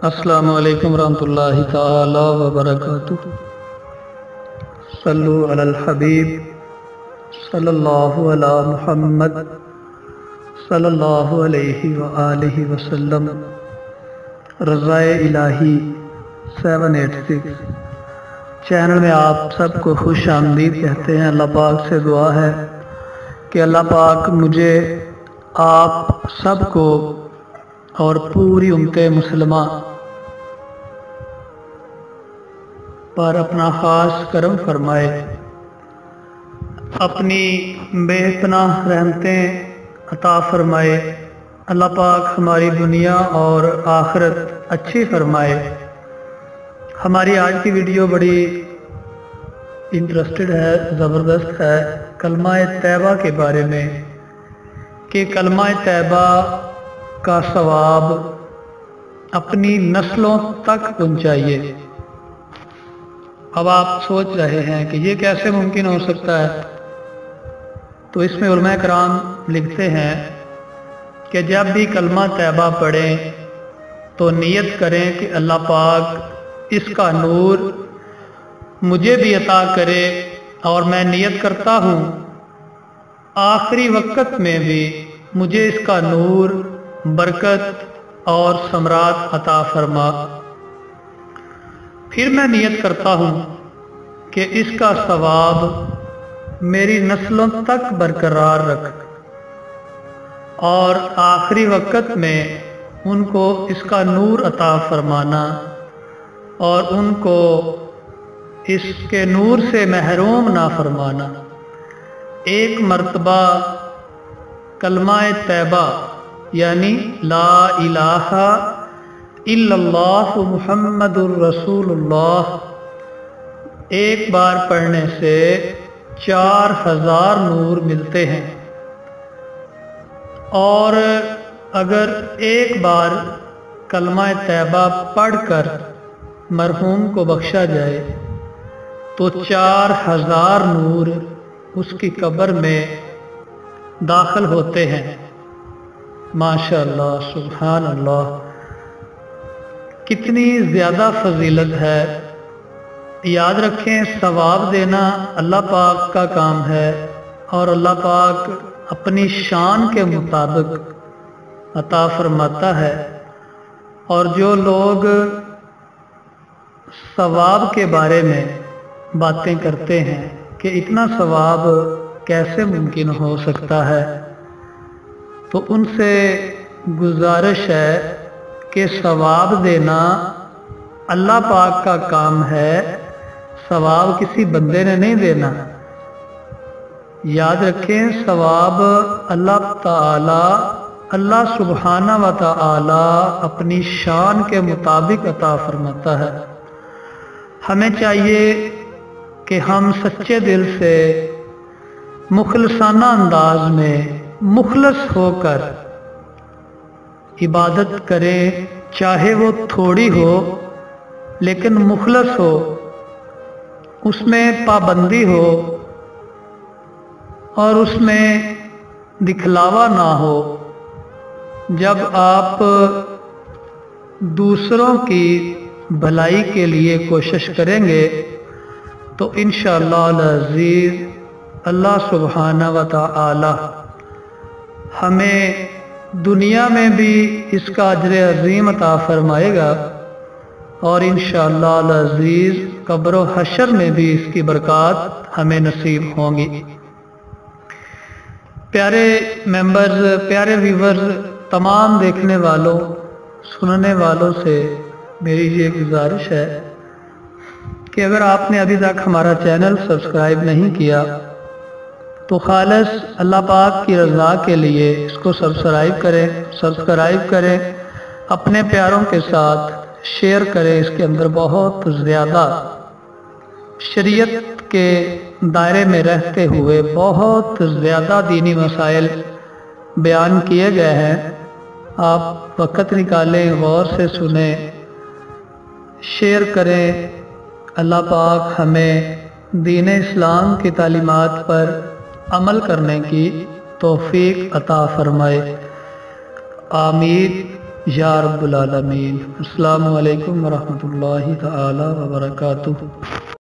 السلام علیکم ورحمۃ اللہ تعالی وبرکاتہ۔ صلو علی الحبیب صلی اللہ علی محمد صلی اللہ علیہ وآلہ وسلم۔ رضائے الہی 786 چینل میں آپ سب کو خوش آمدید کہتے ہیں۔ اللہ پاک سے دعا ہے کہ اللہ پاک مجھے آپ سب کو اور پوری امت مسلمہ پر اپنا خاص کرم فرمائے، اپنی بے پناہ رحمتیں عطا فرمائے۔ اللہ پاک ہماری دنیا اور آخرت اچھی فرمائے۔ ہماری آج کی ویڈیو بڑی انٹرسٹڈ ہے، زبردست ہے، کلمہ طیبہ کے بارے میں کہ کلمہ طیبہ کا ثواب اپنی نسلوں تک پہنچائیے۔ اب آپ سوچ رہے ہیں کہ یہ کیسے ممکن ہو سکتا ہے، تو اس میں علماء کرام لکھتے ہیں کہ جب بھی کلمہ طیبہ پڑھیں تو نیت کریں کہ اللہ پاک اس کا نور مجھے بھی عطا کرے، اور میں نیت کرتا ہوں آخری وقت میں بھی مجھے اس کا نور، برکت اور ثمرات عطا فرما۔ پھر میں نیت کرتا ہوں کہ اس کا ثواب میری نسلوں تک برقرار رکھ، اور آخری وقت میں ان کو اس کا نور عطا فرمانا اور ان کو اس کے نور سے محروم نہ فرمانا۔ ایک مرتبہ کلمہ طیبہ یعنی لا الہ الا اللہ محمد الرسول اللہ ایک بار پڑھنے سے 4000 نور ملتے ہیں، اور اگر ایک بار کلمہ طیبہ پڑھ کر مرحوم کو بخشا جائے تو 4000 نور اس کی قبر میں داخل ہوتے ہیں۔ ماشاءاللہ، سبحان اللہ، کتنی زیادہ فضیلت ہے۔ یاد رکھیں، ثواب دینا اللہ پاک کا کام ہے، اور اللہ پاک اپنی شان کے مطابق عطا فرماتا ہے۔ اور جو لوگ ثواب کے بارے میں باتیں کرتے ہیں کہ اتنا ثواب کیسے ممکن ہو سکتا ہے، تو ان سے گزارش ہے کہ ثواب دینا اللہ پاک کا کام ہے، ثواب کسی بندے نے نہیں دینا۔ یاد رکھیں، ثواب اللہ تعالی، اللہ سبحانہ و تعالی اپنی شان کے مطابق عطا فرماتا ہے۔ ہمیں چاہیے کہ ہم سچے دل سے مخلصانہ انداز میں مخلص ہو کر عبادت کریں، چاہے وہ تھوڑی ہو لیکن مخلص ہو، اس میں پابندی ہو اور اس میں دکھلاوا نہ ہو۔ جب آپ دوسروں کی بھلائی کے لیے کوشش کریں گے تو انشاءاللہ العزیز اللہ سبحانہ و تعالی ہمیں دنیا میں بھی اس کا اجر عظیم عطا فرمائے گا، اور انشاءاللہ العزیز قبر و حشر میں بھی اس کی برکات ہمیں نصیب ہوں گی۔ پیارے ممبرز، پیارے ویورز، تمام دیکھنے والوں، سننے والوں سے میری یہ گزارش ہے کہ اگر آپ نے ابھی تک ہمارا چینل سبسکرائب نہیں کیا تو خالص اللہ پاک کی رضا کے لیے اس کو سبسکرائب کریں، اپنے پیاروں کے ساتھ شیئر کریں۔ اس کے اندر بہت زیادہ شریعت کے دائرے میں رہتے ہوئے بہت زیادہ دینی مسائل بیان کیے گئے ہیں۔ آپ وقت نکالیں، غور سے سنیں، شیئر کریں۔ اللہ پاک ہمیں دین اسلام کی تعلیمات پر عمل کرنے کی توفیق عطا فرمائے۔ آمین یا رب العالمین۔ السلام علیکم ورحمۃ اللہ تعالی وبرکاتہ۔